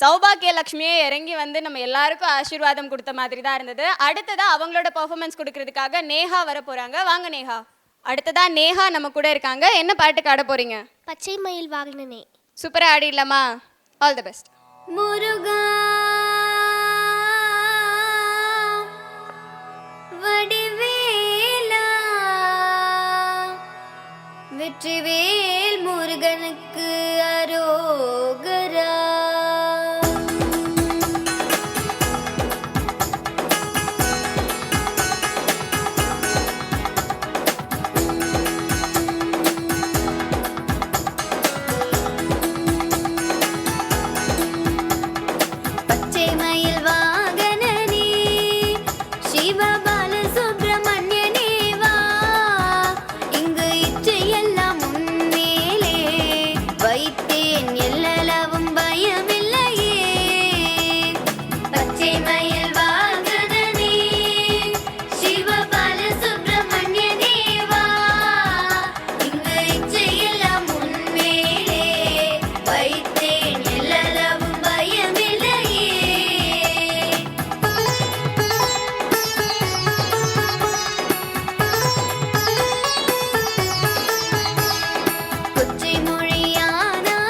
சௌபாக்கிய லட்சுமியே இறங்கி வந்து நம்ம எல்லாருக்கும் ஆசீர்வாதம் கொடுத்த மாதிரி தான் இருந்தது. அடுத்ததா அவங்களோட பெர்ஃபார்மன்ஸ் கொடுக்கறதுக்காக நேஹா வர போறாங்க. வாங்க நேஹா. அடுத்ததா நேஹா நம்ம கூட இருக்காங்க. என்ன பாட்டுக்கு ஆட போறீங்க? பச்சை மயில் வாங்கினே. சூப்பரா ஆடிடலாமா? All the best. முருகா வடிவேலா வெற்றிவேல் முருகனுக்கு அரோகரா. பச்சை மயில் வாகனனே சிவபால சுப்பிரமணியனே வா, இங்கு இச்சையெல்லாம் உன்மேலே வைத்தேன், எல்லளவும் பயமில்லையே. பச்சை மயில் வாகனனே சிவபால சுப்பிரமணியனே வா, இங்கு இச்சையெல்லாம் உன்மேலே வைத்தேன், எல்லளவும் பயமில்லையே. கொச்சை மொழியானாலும்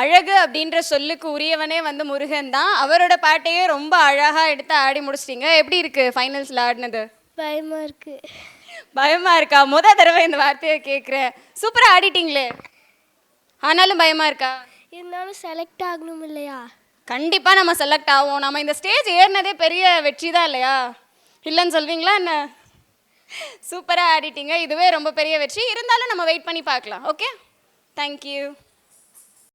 அழகு அப்படின்ற சொல்லுக்கு உரியவனே வந்து முருகன் தான். அவரோட பாட்டையே ரொம்ப அழகா எடுத்து ஆடி முடிச்சிட்டீங்க. எப்படி இருக்கு ஃபைனல்ஸ்ல ஆடினது? பயமா இருக்கு. பயமா இருக்கா? தடவை இந்த வார்த்தையை கேட்குறேன். சூப்பரா ஆடிட்டீங்களே, ஆனாலும் பயமா இருக்கா? இருந்தாலும் செலக்ட் ஆகணும் இல்லையா? கண்டிப்பா நம்ம செலக்ட் ஆவோம். நம்ம இந்த ஸ்டேஜ் ஏறினதே பெரிய வெற்றி தான் இல்லையா? இல்லைன்னு சொல்வீங்களா என்ன? சூப்பரா ஆடிட்டீங்க. இதுவே ரொம்ப பெரிய வெற்றி. இருந்தாலும் நம்ம வெயிட் பண்ணி பார்க்கலாம். Okay, thank you.